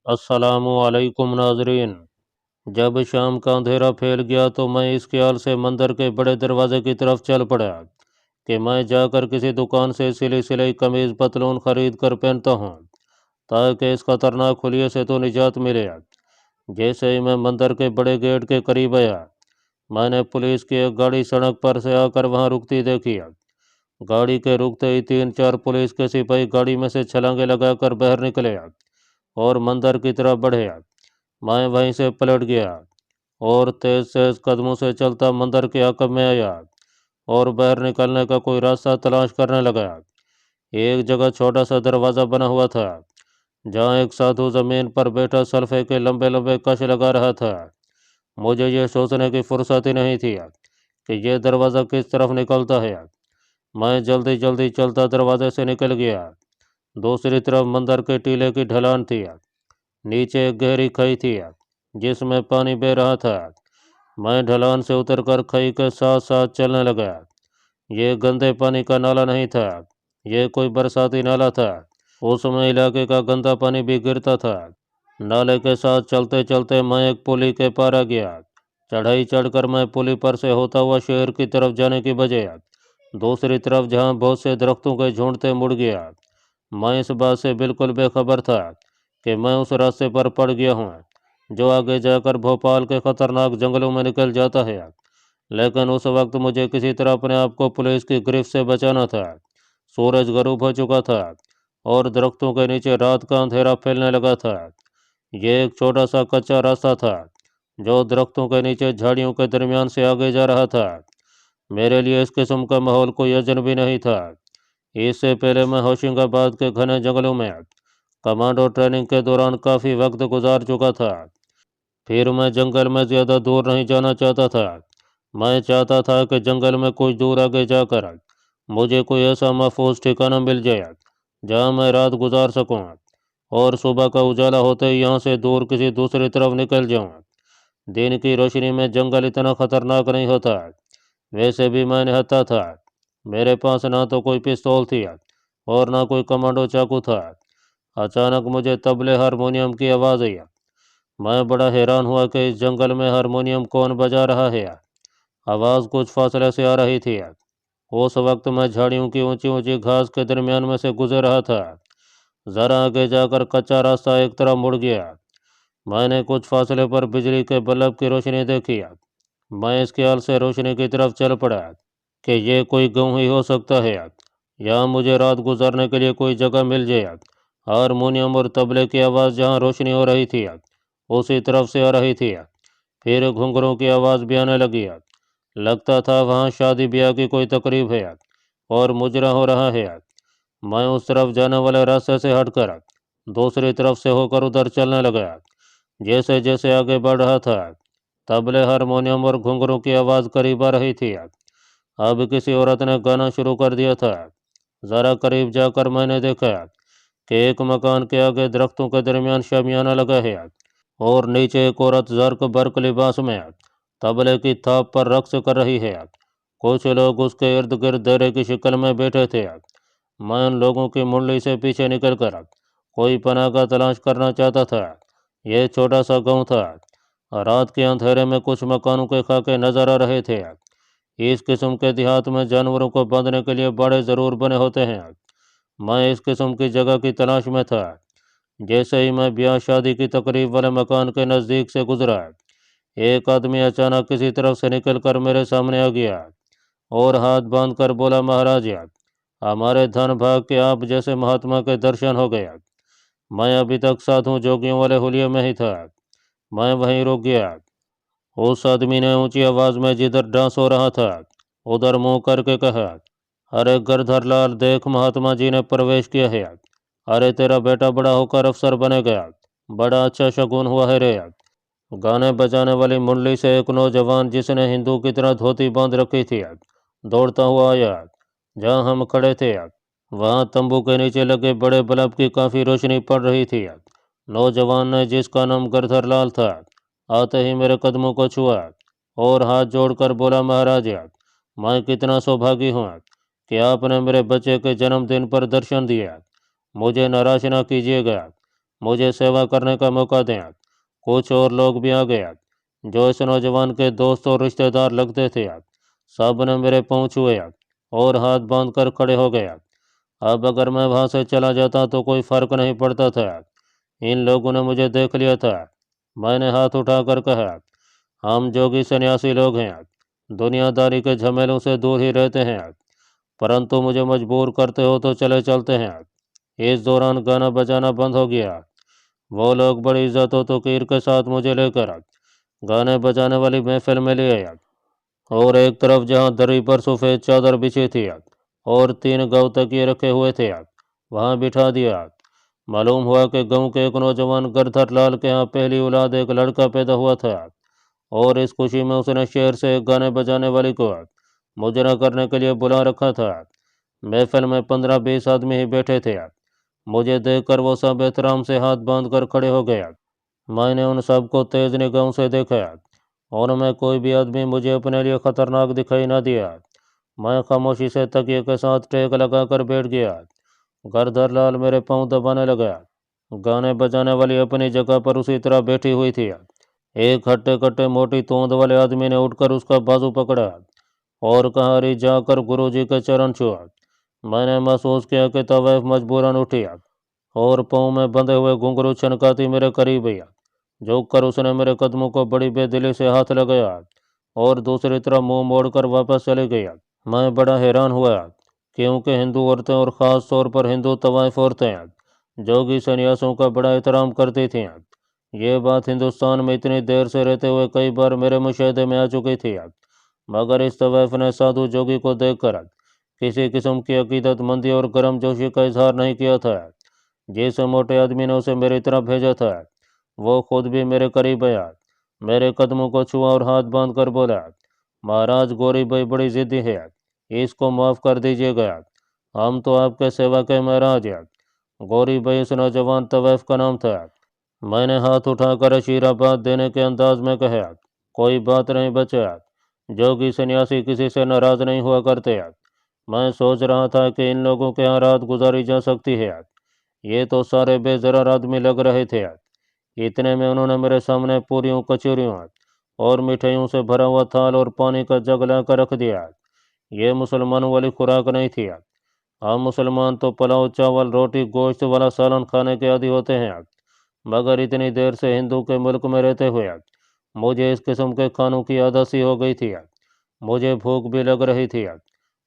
अस्सलाम वालेकुम नाजरीन। जब शाम का अंधेरा फैल गया तो मैं इस ख्याल से मंदिर के बड़े दरवाजे की तरफ चल पड़ा कि मैं जाकर किसी दुकान से सिली सिलाई कमीज पतलून खरीद कर पहनता हूँ ताकि इस खतरनाक हुलिये से तो निजात मिले। जैसे ही मैं मंदिर के बड़े गेट के करीब आया, मैंने पुलिस की एक गाड़ी सड़क पर से आकर वहाँ रुकती देखी। गाड़ी के रुकते ही 3-4 पुलिस के सिपाही गाड़ी में से छलांगे लगाकर बाहर निकले और मंदिर की तरफ बढ़े। मैं वहीं से पलट गया और तेज तेज कदमों से चलता मंदिर के आकब में आया और बाहर निकलने का कोई रास्ता तलाश करने लगा। एक जगह छोटा सा दरवाज़ा बना हुआ था जहाँ एक साधु ज़मीन पर बैठा सल्फे के लंबे लंबे कश लगा रहा था। मुझे ये सोचने की फुर्सत ही नहीं थी कि यह दरवाज़ा किस तरफ निकलता है। मैं जल्दी जल्दी चलता दरवाजे से निकल गया। दूसरी तरफ मंदिर के टीले की ढलान थी। नीचे एक गहरी खाई थी जिसमें पानी बह रहा था। मैं ढलान से उतरकर खाई के साथ साथ चलने लगा। ये गंदे पानी का नाला नहीं था, ये कोई बरसाती नाला था। उसमें इलाके का गंदा पानी भी गिरता था। नाले के साथ चलते चलते मैं एक पुली के पार आ गया। चढ़ाई चढ़कर मैं पुली पर से होता हुआ शहर की तरफ जाने की बजाय दूसरी तरफ जहाँ बहुत से दरख्तों के झुंड थे मुड़ गया। मैं इस बात से बिल्कुल बेखबर था कि मैं उस रास्ते पर पड़ गया हूँ जो आगे जाकर भोपाल के खतरनाक जंगलों में निकल जाता है। लेकिन उस वक्त मुझे किसी तरह अपने आप को पुलिस की गिरफ्त से बचाना था। सूरज गरूब हो चुका था और दरख्तों के नीचे रात का अंधेरा फैलने लगा था। यह एक छोटा सा कच्चा रास्ता था जो दरख्तों के नीचे झाड़ियों के दरमियान से आगे जा रहा था। मेरे लिए इस किस्म का माहौल कोई अजनबी नहीं था। इससे पहले मैं होशंगाबाद के घने जंगलों में कमांडो ट्रेनिंग के दौरान काफ़ी वक्त गुजार चुका था। फिर मैं जंगल में ज़्यादा दूर नहीं जाना चाहता था। मैं चाहता था कि जंगल में कुछ दूर आगे जाकर मुझे कोई ऐसा महफूज ठिकाना मिल जाए जहाँ मैं रात गुजार सकूँ और सुबह का उजाला होते ही यहाँ से दूर किसी दूसरी तरफ निकल जाऊँ। दिन की रोशनी में जंगल इतना खतरनाक नहीं होता। वैसे भी मैं निहत्था था। मेरे पास ना तो कोई पिस्तौल थी और ना कोई कमांडो चाकू था। अचानक मुझे तबले हारमोनियम की आवाज़ आई। मैं बड़ा हैरान हुआ कि इस जंगल में हारमोनियम कौन बजा रहा है। आवाज़ कुछ फासले से आ रही थी। उस वक्त मैं झाड़ियों की ऊंची ऊंची घास के दरमियान में से गुजर रहा था। ज़रा आगे जाकर कच्चा रास्ता एक तरफ मुड़ गया। मैंने कुछ फासले पर बिजली के बल्ब की रोशनी देखी। मैं इस ख्याल से रोशनी की तरफ चल पड़ा कि ये कोई गाँव ही हो सकता है। यहाँ मुझे रात गुजारने के लिए कोई जगह मिल जाए। हारमोनियम और तबले की आवाज़ जहाँ रोशनी हो रही थी उसी तरफ से आ रही थी। फिर घुंघरों की आवाज़ भी आने लगी। लगता था वहाँ शादी ब्याह की कोई तकरीब है और मुजरा हो रहा है। मैं उस तरफ जाने वाले रास्ते से हटकर दूसरी तरफ से होकर उधर चलने लगा। जैसे जैसे आगे बढ़ रहा था तबले हारमोनियम और घुंघरों की आवाज़ करीब आ रही थी। अब किसी औरत ने गाना शुरू कर दिया था। ज़रा करीब जाकर मैंने देखा कि एक मकान के आगे दरख्तों के दरमियान शामियाना लगा है और नीचे एक औरत जर्क बर्क लिबास में तबले की थाप पर रक्स कर रही है। कुछ लोग उसके इर्द गिर्द देरे की शक्ल में बैठे थे। मैं उन लोगों की मुरली से पीछे निकलकर कोई पनाह का तलाश करना चाहता था। यह छोटा सा गांव था। रात के अंधेरे में कुछ मकानों के खाके नजर आ रहे थे। इस किस्म के देहात में जानवरों को बांधने के लिए बाड़े ज़रूर बने होते हैं। मैं इस किस्म की जगह की तलाश में था। जैसे ही मैं ब्याह शादी की तकरीब वाले मकान के नज़दीक से गुजरा, एक आदमी अचानक किसी तरफ से निकलकर मेरे सामने आ गया और हाथ बांधकर बोला, महाराज हमारे धन भाग के आप जैसे महात्मा के दर्शन हो गए। मैं अभी तक साधु जोगियों वाले हुलिये में ही था। मैं वहीं रुक गया। उस आदमी ने ऊंची आवाज में जिधर डांस हो रहा था उधर मुंह करके कहा, अरे गिरधर लाल देख, महात्मा जी ने प्रवेश किया है। अरे तेरा बेटा बड़ा होकर अफसर बनेगा। बड़ा अच्छा शगुन हुआ है रे। गाने बजाने वाली मुरली से एक नौजवान जिसने हिंदू की तरह धोती बांध रखी थी दौड़ता हुआ आया। जहाँ हम खड़े थे वहाँ तंबू के नीचे लगे बड़े बल्ब की काफ़ी रोशनी पड़ रही थी। नौजवान ने, जिसका नाम गिरधर लाल था, आते ही मेरे कदमों को छुआ और हाथ जोड़कर बोला, महाराज मैं कितना सौभागी हूँ कि आपने मेरे बच्चे के जन्मदिन पर दर्शन दिया। मुझे नाराज ना कीजिएगा। मुझे सेवा करने का मौका दें। कुछ और लोग भी आ गए जो इस नौजवान के दोस्त और रिश्तेदार लगते थे। सब ने मेरे पाँव छुए और हाथ बांध कर खड़े हो गए। अब अगर मैं वहाँ से चला जाता तो कोई फर्क नहीं पड़ता था। इन लोगों ने मुझे देख लिया था। मैंने हाथ उठाकर कहा, हम जोगी सन्यासी लोग हैं, दुनियादारी के झमेलों से दूर ही रहते हैं, परंतु मुझे मजबूर करते हो तो चले चलते हैं। इस दौरान गाना बजाना बंद हो गया। वो लोग बड़ी इज्जत व तौकीर के साथ मुझे लेकर गाने बजाने वाली महफिल में ले आया और एक तरफ जहाँ दरी पर सफ़ेद चादर बिछी थी और 3 गौ तकिए रखे हुए थे वहाँ बिठा दिया। मालूम हुआ कि गांव के एक नौजवान गरधर लाल के यहाँ पहली औलाद एक लड़का पैदा हुआ था और इस खुशी में उसने शहर से एक गाने बजाने वाली को मुजरा करने के लिए बुला रखा था। महफिल में 15-20 आदमी ही बैठे थे। मुझे देखकर वो सब एहतराम से हाथ बांध कर खड़े हो गए। मैंने उन सबको तेज निगाहों से देखा और मैं कोई भी आदमी मुझे अपने लिए खतरनाक दिखाई न दिया। मैं खामोशी से तकिए के साथ टेक लगाकर बैठ गया। गरधर लाल मेरे पाँव दबाने लगा। गाने बजाने वाली अपनी जगह पर उसी तरह बैठी हुई थी। एक हट्टे कट्टे मोटी तोंद वाले आदमी ने उठकर उसका बाजू पकड़ा और कहा, अरे जाकर गुरुजी के चरण छुआ। मैंने महसूस किया कि तवैफ मजबूरन उठी और पाँव में बंधे हुए घुंघरू छनकाती मेरे करीब आई। झुक कर उसने मेरे कदमों को बड़ी बेदिली से हाथ लगाया और दूसरी तरफ मुंह मोड़कर वापस चली गई। मैं बड़ा हैरान हुआ क्योंकि हिंदू औरतें और ख़ास तौर पर हिंदू तवाइफ औरतें जोगी सन्यासों का बड़ा एहतराम करती थीं। ये बात हिंदुस्तान में इतनी देर से रहते हुए कई बार मेरे मुशाहदे में आ चुकी थी, मगर इस तवाइफ ने साधु जोगी को देखकर किसी किस्म की अकीदतमंदी और गर्मजोशी का इजहार नहीं किया था। जिस मोटे आदमी ने उसे मेरी तरफ भेजा था वो खुद भी मेरे करीब आया, मेरे कदमों को छुआ और हाथ बांध कर बोला, महाराज गौरी भाई बड़ी जिद्दी है, इसको माफ़ कर दीजिएगा, हम तो आपके सेवा के महराज हैं। गौरी भाई उस नौजवान तवैफ का नाम था। मैंने हाथ उठाकर आशीर्वाद देने के अंदाज में कहा, कोई बात नहीं बचा, जोगी सन्यासी किसी से नाराज नहीं हुआ करते। मैं सोच रहा था कि इन लोगों के यहाँ रात गुजारी जा सकती है। ये तो सारे बेजरार आदमी लग रहे थे। इतने में उन्होंने मेरे सामने पूरियों, कचौरियों और मिठाइयों से भरा हुआ थाल और पानी का जग लाकर रख दिया। ये मुसलमानों वाली खुराक नहीं थी। हम मुसलमान तो पुलाव, चावल, रोटी, गोश्त वाला सालन खाने के आदी होते हैं, मगर इतनी देर से हिंदू के मुल्क में रहते हुए मुझे इस किस्म के खानों की आदत सी हो गई थी। मुझे भूख भी लग रही थी।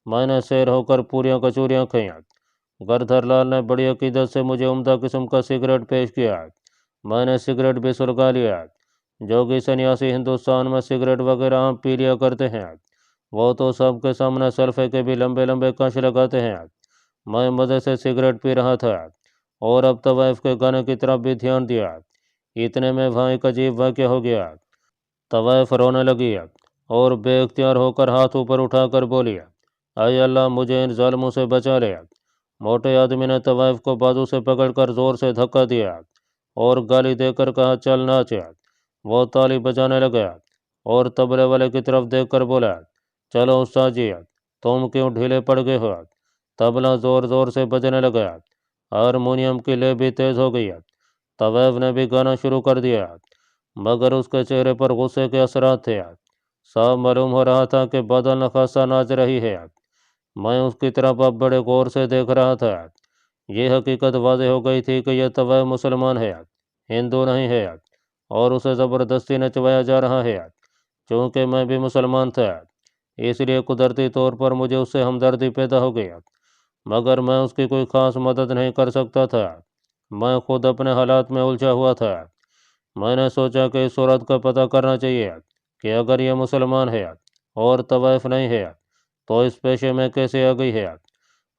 मैंने सैर होकर पूरियाँ कचौरियाँ खाई। गरधर लाल ने बड़ी अकीदत से मुझे उम्दा किस्म का सिगरेट पेश किया। मैंने सिगरेट भी सुलगा लिया। जोगी सन्यासी हिंदुस्तान में सिगरेट वगैरह आम पी लिया करते हैं, वो तो सबके सामने सल्फे के भी लंबे लंबे कश लगाते हैं। मैं मज़े से सिगरेट पी रहा था और अब तवाइफ के गाने की तरफ भी ध्यान दिया। इतने में वहाँ एक अजीब वाक़या हो गया। तवाइफ रोने लगी और बेख्तियार होकर हाथ ऊपर उठाकर बोली, आय अल्लाह, मुझे इन ज़ालिमों से बचा ले। मोटे आदमी ने तवाइफ को बाजू से पकड़कर ज़ोर से धक्का दिया और गाली देकर कहा, चल नाच। वो ताली बजाने लगा और तबले वाले की तरफ देखकर बोला, चलो उस्ताद जी, तुम क्यों ढीले पड़ गए हो। तबला ज़ोर ज़ोर से बजने लगा। हारमोनियम की ले भी तेज़ हो गई। तवैफ ने भी गाना शुरू कर दिया, मगर उसके चेहरे पर गुस्से के असरात थे। साफ मालूम हो रहा था कि बदल नखासा नाच रही है। मैं उसकी तरफ अब बड़े गौर से देख रहा था। ये हकीकत वाज़ेह हो गई थी कि यह तवैफ मुसलमान है, हिंदू नहीं है, और उसे ज़बरदस्ती नचवाया जा रहा है। चूँकि मैं भी मुसलमान था, इसलिए कुदरती तौर पर मुझे उससे हमदर्दी पैदा हो गई, मगर मैं उसकी कोई ख़ास मदद नहीं कर सकता था। मैं खुद अपने हालात में उलझा हुआ था। मैंने सोचा कि इस औरत का पता करना चाहिए कि अगर यह मुसलमान है और तवाइफ नहीं है तो इस पेशे में कैसे आ गई है।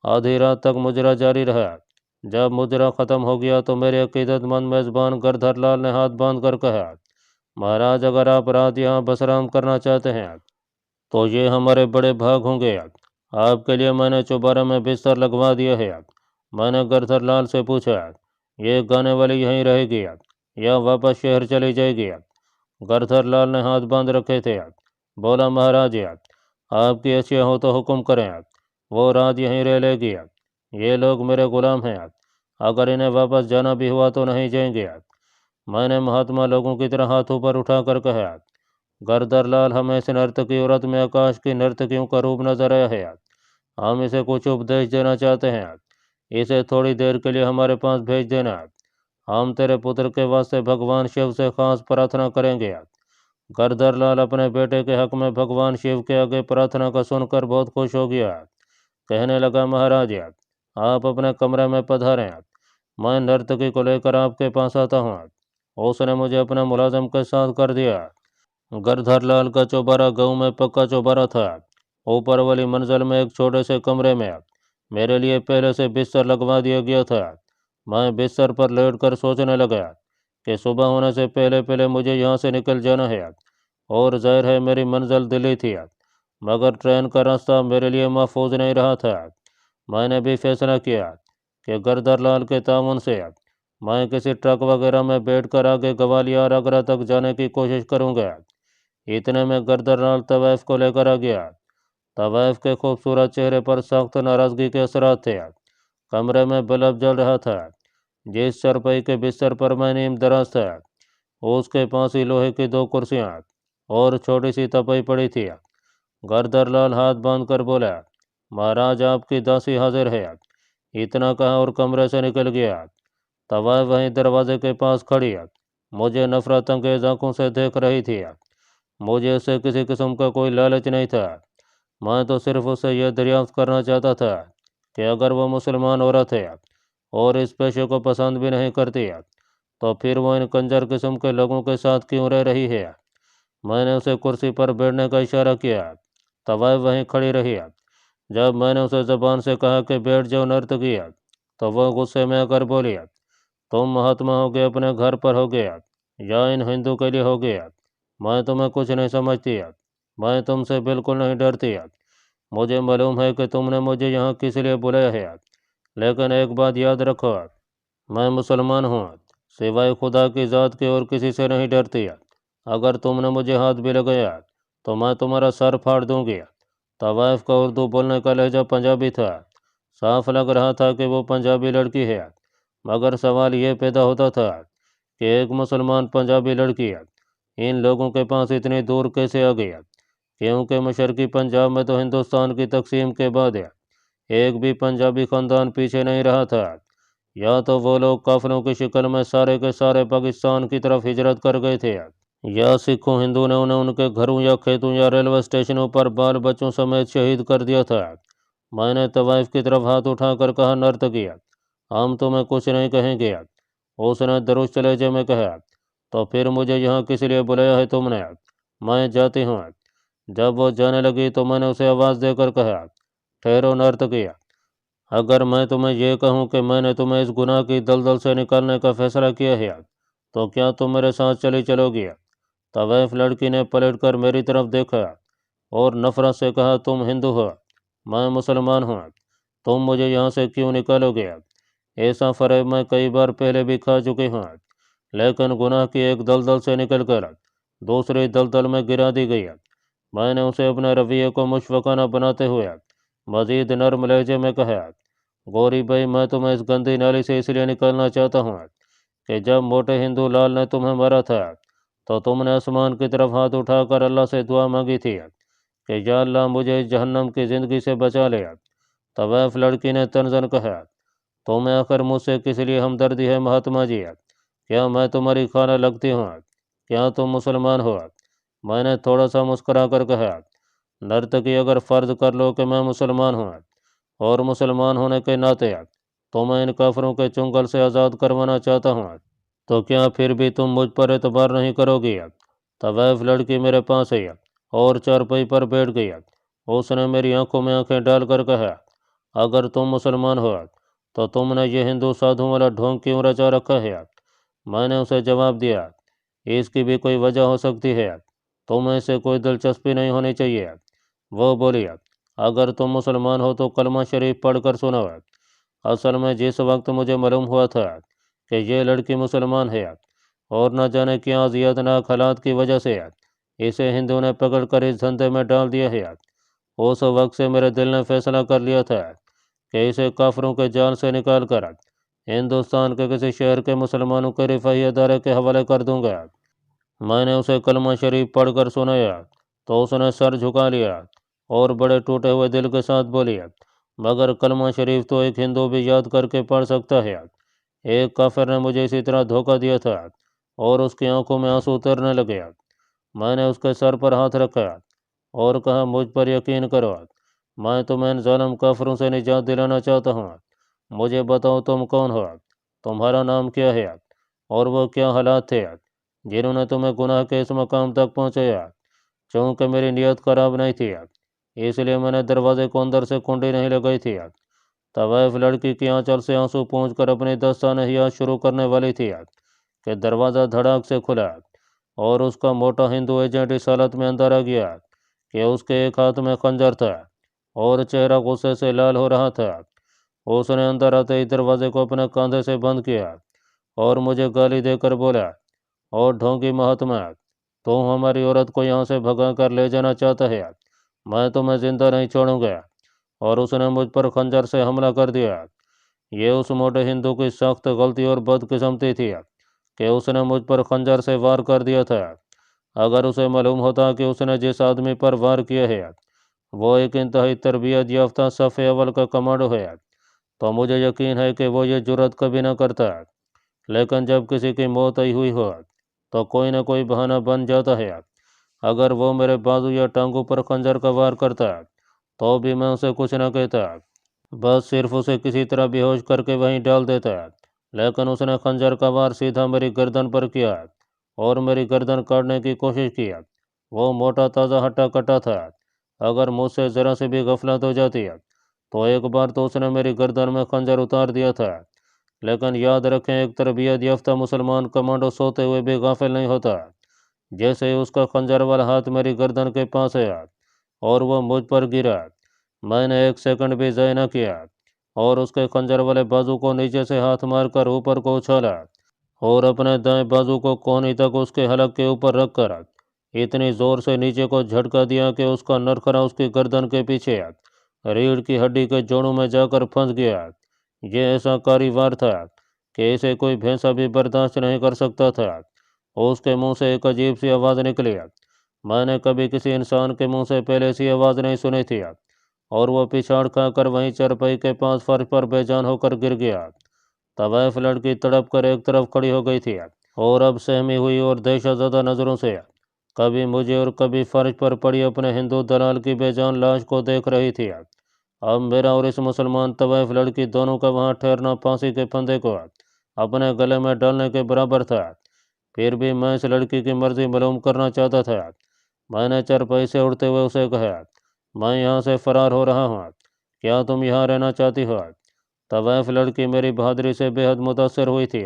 आधी रात तक मुजरा जारी रहा। जब मुजरा ख़त्म हो गया तो मेरे अकीदतमंद मेज़बान गरधर लाल ने हाथ बांध कर कहा, महाराज, अगर आप रात यहाँ बसराम करना चाहते हैं तो ये हमारे बड़े भाग होंगे। आपके लिए मैंने चौबारा में बिस्तर लगवा दिया है। मैंने गरधर लाल से पूछा, ये गाने वाली यहीं रहेगी या वापस शहर चली जाएगी। गरधर लाल ने हाथ बांध रखे थे। बोला, महाराज, आपकी अच्छी हो तो हुक्म करें, वो रात यहीं रह लेगी। ये लोग मेरे गुलाम हैं, अगर इन्हें वापस जाना भी हुआ तो नहीं जाएंगे। मैंने महात्मा लोगों की तरह हाथ ऊपर उठाकर कहा, गरदर लाल, हमें इस नर्तकी औरत में आकाश की नर्तकियों का रूप नजर आया है। हम इसे कुछ उपदेश देना चाहते हैं। इसे थोड़ी देर के लिए हमारे पास भेज देना। हम तेरे पुत्र के वास्ते भगवान शिव से खास प्रार्थना करेंगे। गरदर लाल अपने बेटे के हक में भगवान शिव के आगे प्रार्थना का सुनकर बहुत खुश हो गया। कहने लगा, महाराज आप अपने कमरे में पधारें, मैं नर्तकी को लेकर आपके पास आता हूँ। उसने मुझे अपने मुलाजिम के साथ कर दिया। गरधर लाल का चौबारा गांव में पक्का चौबारा था। ऊपर वाली मंजिल में एक छोटे से कमरे में मेरे लिए पहले से बिस्तर लगवा दिया गया था। मैं बिस्तर पर लेटकर सोचने लगा कि सुबह होने से पहले पहले मुझे यहाँ से निकल जाना है। और जाहिर है मेरी मंजिल दिल्ली थी, मगर ट्रेन का रास्ता मेरे लिए महफूज नहीं रहा था। मैंने भी फैसला किया कि गरदर लाल के ताउन से मैं किसी ट्रक वगैरह में बैठकर आगे ग्वालियर आगरा तक जाने की कोशिश करूँगा। इतने में गरदर लाल तवाइफ को लेकर आ गया। तवाइफ के खूबसूरत चेहरे पर सख्त नाराजगी के असरात थे। कमरे में बल्ब जल रहा था। जिस चरपाई के बिस्तर पर मैं नीम दराज था, उसके पास ही लोहे की 2 कुर्सियां और छोटी सी तपई पड़ी थी। गरदर लाल हाथ बांध कर बोला, महाराज आपकी दासी हाजिर है। इतना कहा और कमरे से निकल गया। तवाइफ वहीं दरवाजे के पास खड़ी मुझे नफरत अंगेज आंखों से देख रही थी। मुझे उससे किसी किस्म का कोई लालच नहीं था। मैं तो सिर्फ उससे यह दरियाफ्त करना चाहता था कि अगर वो मुसलमान औरत है और इस पेशे को पसंद भी नहीं करती तो फिर वो इन कंजर किस्म के लोगों के साथ क्यों रह रही है। मैंने उसे कुर्सी पर बैठने का इशारा किया। तवाइफ वहीं खड़ी रही। जब मैंने उसे ज़बान से कहा कि बैठ जाओ नर्तकी, तो वह गुस्से में आकर बोली, तुम महात्मा हो गए अपने घर पर हो गया या इन हिंदू के लिए हो गया, मैं तुम्हें कुछ नहीं समझती। मैं तुमसे बिल्कुल नहीं डरती। मुझे मालूम है कि तुमने मुझे यहाँ किस लिए बुलाया है, लेकिन एक बात याद रखो, मैं मुसलमान हूँ, सिवाय खुदा की ज़ात के और किसी से नहीं डरती। अगर तुमने मुझे हाथ भी लगाया तो मैं तुम्हारा सर फाड़ दूंगी। तवाइफ का उर्दू बोलने का लहजा पंजाबी था। साफ लग रहा था कि वो पंजाबी लड़की है, मगर सवाल ये पैदा होता था कि एक मुसलमान पंजाबी लड़की इन लोगों के पास इतनी दूर कैसे आ गई, क्योंकि मशरकी पंजाब में तो हिंदुस्तान की तकसीम के बाद एक भी पंजाबी ख़ानदान पीछे नहीं रहा था। या तो वो लोग काफिलों की शक्ल में सारे के सारे पाकिस्तान की तरफ हिजरत कर गए थे, या सिखों हिंदू ने उन्हें उनके घरों या खेतों या रेलवे स्टेशनों पर बाल बच्चों समेत शहीद कर दिया था। मैंने तवाइफ की तरफ हाथ उठाकर कहा, नर्तकी, हम तुम्हें कुछ नहीं कहेंगे। उसने दुरुस्त लहजे में कहा, तो फिर मुझे यहाँ किस लिए बुलाया है तुमने, मैं जाती हूँ। जब वो जाने लगी तो मैंने उसे आवाज़ देकर कहा, ठहरो नर्तकी, अगर मैं तुम्हें यह कहूँ कि मैंने तुम्हें इस गुनाह की दलदल से निकालने का फैसला किया है तो क्या तुम मेरे साथ चली चलोगी। तवाइफ लड़की ने पलटकर मेरी तरफ देखा और नफरत से कहा, तुम हिंदू हो, मैं मुसलमान हूँ, तुम मुझे यहाँ से क्यों निकालोगे। ऐसा फरेब मैं कई बार पहले भी खा चुकी हूँ, लेकिन गुनाह की एक दलदल से निकलकर दूसरी दलदल में गिरा दी गई। मैंने उसे अपने रवैये को मुशफ़क़ाना बनाते हुए मज़ीद नर्म लहजे में कहा, गौरी भाई, मैं तुम्हें इस गंदी नाली से इसलिए निकालना चाहता हूँ कि जब मोटे हिंदू लाल ने तुम्हें मारा था तो तुमने आसमान की तरफ हाथ उठाकर अल्लाह से दुआ मांगी थी कि या अल्लाह मुझे इस जहन्नम की ज़िंदगी से बचा ले। तवाइफ लड़की ने तंजन कहा, तुम्हें आखिर मुझसे किस लिए हमदर्दी है महात्मा जी, क्या मैं तुम्हारी खाना लगती हूँ, क्या तुम मुसलमान हो। मैंने थोड़ा सा मुस्कुरा कर कहा, नर्तकी, अगर फ़र्ज कर लो कि मैं मुसलमान हूँ और मुसलमान होने के नाते तो मैं इन काफरों के चुंगल से आज़ाद करवाना चाहता हूँ, तो क्या फिर भी तुम मुझ पर एतबार नहीं करोगी। तवाइफ लड़की मेरे पास आई और चारपाई पर बैठ गई। उसने मेरी आंखों में आंखें डालकर कहा, अगर तुम मुसलमान हो तो तुमने ये हिंदू साधुओं वाला ढोंग क्यों रचा रखा है। मैंने उसे जवाब दिया, इसकी भी कोई वजह हो सकती है, तुम्हें इससे कोई दिलचस्पी नहीं होनी चाहिए। वो बोली, अगर तुम मुसलमान हो तो कलमा शरीफ पढ़कर सुनाओ। असल में जिस वक्त मुझे मालूम हुआ था कि ये लड़की मुसलमान है और न जाने क्या अजियतनाक हालात की वजह से इसे हिंदू ने पकड़ कर इस धंधे में डाल दिया है, उस वक्त से मेरे दिल ने फैसला कर लिया था कि इसे काफरों के जाल से निकाल कर ہندوستان کے کسی شہر کے مسلمانوں کے رفاہی ادارے کے حوالے کر دوں گا۔ میں نے اسے کلمہ شریف پڑھ کر سنایا تو اس نے سر جھکا لیا اور بڑے ٹوٹے ہوئے دل کے ساتھ بولی، مگر کلمہ شریف تو ایک ہندو بھی یاد کر کے پڑھ سکتا ہے۔ ایک کافر نے مجھے اسی طرح دھوکہ دیا تھا اور اس کی آنکھوں میں آنسو اترنے لگے۔ میں نے اس کے سر پر ہاتھ رکھا اور کہا، مجھ پر یقین کرو، میں تمہیں ان ظالم کافروں سے نجات دلانا چاہتا ہوں۔ مجھے بتاؤ تم کون ہو، تمہارا نام کیا ہے اور وہ کیا حالات تھے جنہوں نے تمہیں گناہ کے اس مقام تک پہنچایا۔ چونکہ میری نیت خراب نہیں تھی اس لیے میں نے دروازے کو اندر سے کنڈی نہیں لگائی تھی۔ طوائف لڑکی کی آنچل سے آنسو پونچھ کر اپنی دستانہ حیات شروع کرنے والی تھی کہ دروازہ دھڑاک سے کھلا اور اس کا موٹا ہندو ایجنٹ اس حالت میں اندر آ گیا کہ اس کے ایک ہاتھ میں خنجر تھا اور چہرہ غصے سے لال ہو رہا تھا۔ اس نے اندر آتے ہی دروازے کو اپنے کاندھے سے بند کیا اور مجھے گالی دے کر بولا، اور ڈھونگی مہاتما، تم ہماری عورت کو یہاں سے بھگا کر لے جانا چاہتا ہے، میں تمہیں زندہ نہیں چھوڑوں گا۔ اور اس نے مجھ پر خنجر سے حملہ کر دیا۔ یہ اس موٹے ہندو کی سخت غلطی اور بدقسمتی تھی کہ اس نے مجھ پر خنجر سے وار کر دیا تھا۔ اگر اسے معلوم ہوتا کہ اس نے جس آدمی پر وار کیا ہے وہ ایک انتہائی تربیت یافتہ صف اول کا کمانڈو ہے تو مجھے یقین ہے کہ وہ یہ جرات کبھی نہ کرتا۔ لیکن جب کسی کی موت آئی ہوئی ہو تو کوئی نہ کوئی بہانہ بن جاتا ہے۔ اگر وہ میرے بازو یا ٹانگوں پر خنجر کا وار کرتا تو بھی میں اسے کچھ نہ کہتا، بس صرف اسے کسی طرح بے ہوش کر کے وہیں ڈال دیتا۔ لیکن اس نے خنجر کا وار سیدھا میری گردن پر کیا اور میری گردن کاٹنے کی کوشش کی۔ وہ موٹا تازہ ہٹا کٹا تھا۔ اگر مجھ سے ذرا سے بھی غفلت ہو جاتی تو ایک بار تو اس نے میری گردن میں خنجر اتار دیا تھا۔ لیکن یاد رکھیں، ایک تربیت یافتہ مسلمان کمانڈو سوتے ہوئے بھی غافل نہیں ہوتا۔ جیسے ہی اس کا خنجر والا ہاتھ میری گردن کے پاس آیا اور وہ مجھ پر گرا، میں نے ایک سیکنڈ بھی ضائع نہ کیا اور اس کے خنجر والے بازو کو نیچے سے ہاتھ مار کر اوپر کو اچھالا اور اپنے دائیں بازو کو کوہنی تک اس کے حلق کے اوپر رکھ کر اتنی زور سے نیچے کو جھٹکا دیا کہ اس کا نرخرا اس کی گردن کے پیچھے ریڑھ کی ہڈی کے جوڑوں میں جا کر پھنس گیا۔ یہ ایسا کاری وار تھا کہ اسے کوئی بھینسا بھی برداشت نہیں کر سکتا تھا۔ اس کے منہ سے ایک عجیب سی آواز نکلی۔ میں نے کبھی کسی انسان کے منہ سے پہلے ایسی آواز نہیں سنی تھی اور وہ پچھاڑ کھا کر وہیں چرپائی کے پاس فرش پر بے جان ہو کر گر گیا۔ طوائف لڑکی تڑپ کر ایک طرف کھڑی ہو گئی تھی اور اب سہمی ہوئی اور دہشت زدہ نظروں سے کبھی مجھے اور کبھی فرش پر پڑی اپنے ہندو دلال کی بے جان لاش کو دیکھ رہی تھی۔ اب میرا اور اس مسلمان طوائف لڑکی دونوں کا وہاں ٹھہرنا پھانسی کے پھندے کو اپنے گلے میں ڈالنے کے برابر تھا۔ پھر بھی میں اس لڑکی کی مرضی معلوم کرنا چاہتا تھا۔ میں نے چرپائی سے اڑتے ہوئے اسے کہا، میں یہاں سے فرار ہو رہا ہوں، کیا تم یہاں رہنا چاہتی ہو؟ طوائف لڑکی میری بہادری سے بے حد متاثر ہوئی تھی۔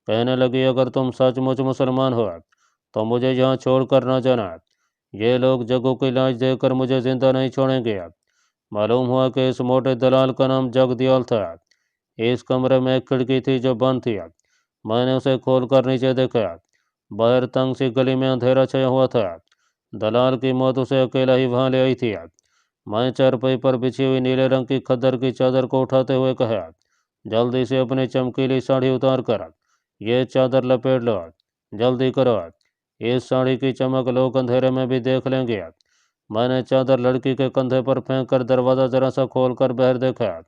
کہنے لگی، اگر تم سچ مچ مسلمان ہو تو مجھے یہاں چھوڑ کر نہ جانا۔ یہ لوگ جگوں کی لاش دے کر مجھے زندہ نہیں چھوڑیں گے۔ معلوم ہوا کہ اس موٹے دلال کا نام جگ دیال تھا۔ اس کمرے میں ایک کھڑکی تھی جو بند تھی۔ میں نے اسے کھول کر نیچے دیکھا۔ باہر تنگ سی گلی میں اندھیرا چھایا ہوا تھا۔ دلال کی موت اسے اکیلا ہی وہاں لے آئی تھی۔ میں چارپائی پر بچھی ہوئی نیلے رنگ کی کھدر کی چادر کو اٹھاتے ہوئے کہا، جلدی سے اپنی چمکیلی ساڑھی اتار کر یہ چادر لپیٹ لو، جلدی کرو، اس ساڑھی کی چمک لوگ اندھیرے میں بھی دیکھ لیں گے۔ میں نے چادر لڑکی کے کندھے پر پھینک کر دروازہ ذرا سا کھول کر باہر دیکھا۔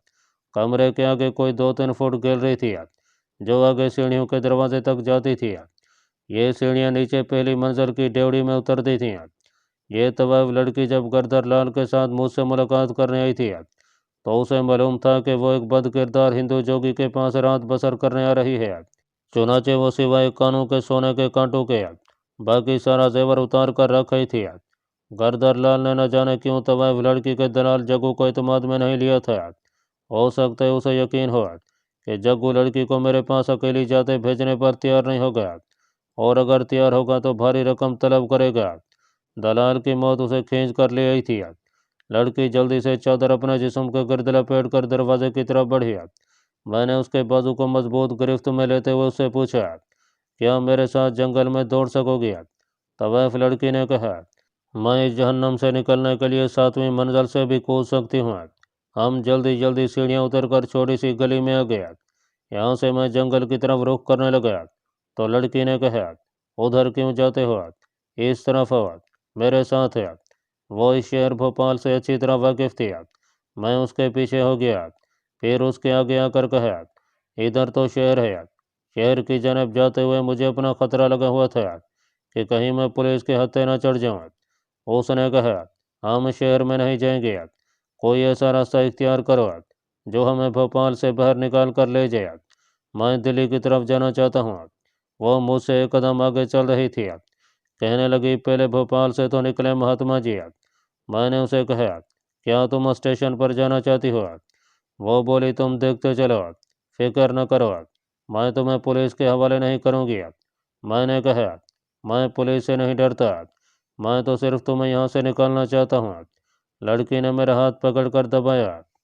کمرے کے آگے کوئی 2-3 فٹ گیلری تھی جو آگے سیڑھیوں کے دروازے تک جاتی تھی۔ یہ سیڑھیاں نیچے پہلی منزل کی ڈیوڑی میں اترتی تھیں۔ یہ طوائف لڑکی جب گردر لال کے ساتھ مجھ سے ملاقات کرنے آئی تھی تو اسے معلوم تھا کہ وہ ایک بد کردار ہندو جوگی کے پاس رات بسر کرنے آ رہی ہے۔ چنانچہ وہ سوائے کانوں کے سونے کے کانٹوں کے باقی سارا زیور اتار کر رکھ آئی تھی۔ گردر لال نے نہ جانے کیوں طوائف لڑکی کے دلال جگو کو اعتماد میں نہیں لیا تھا۔ ہو سکتا ہے اسے یقین ہو کہ جگو لڑکی کو میرے پاس اکیلی جاتے بھیجنے پر تیار نہیں ہوگا، اور اگر تیار ہوگا تو بھاری رقم طلب کرے گا۔ دلال کی موت اسے کھینچ کر لے آئی تھی۔ لڑکی جلدی سے چادر اپنے جسم کے گرد لپیٹ کر دروازے کی طرف بڑھی۔ میں نے اس کے بازو کو مضبوط گرفت میں لیتے ہوئے اس سے پوچھا، کیا میرے ساتھ جنگل میں دوڑ سکو گی؟ طوائف لڑکی نے کہا، میں اس جہنم سے نکلنے کے لیے 7ویں منزل سے بھی کود سکتی ہوں۔ ہم جلدی جلدی سیڑھیاں اتر کر چھوٹی سی گلی میں آ گیا۔ यहाँ से मैं जंगल की तरफ रुख करने लगा तो लड़की ने कहा, उधर क्यों जाते हो? इस तरफ आओ, मेरे साथ है। वो इस शहर भोपाल से अच्छी तरह वाकिफ थी। मैं उसके पीछे हो गया। फिर उसके आगे आकर कहा, इधर तो शहर है। शहर की जानब जाते हुए मुझे अपना खतरा लगा हुआ था कि कहीं मैं पुलिस के हत्थे न चढ़ जाऊं। उसने कहा, हम शहर में नहीं जाएंगे, कोई ऐसा रास्ता इख्तियार करो जो हमें भोपाल से बाहर निकाल कर ले जाए। मैं दिल्ली की तरफ जाना चाहता हूँ। वो मुझसे एक कदम आगे चल रही थी। कहने लगी, पहले भोपाल से तो निकले महात्मा जी। मैंने उसे कहा, क्या तुम स्टेशन पर जाना चाहती हो? वो बोली, तुम देखते चलो, फिक्र न करो, मैं तुम्हें पुलिस के हवाले नहीं करूँगी। मैंने कहा, मैं पुलिस से नहीं डरता, मैं तो सिर्फ तुम्हें यहाँ से निकालना चाहता हूँ। लड़की ने मेरा हाथ पकड़कर दबाया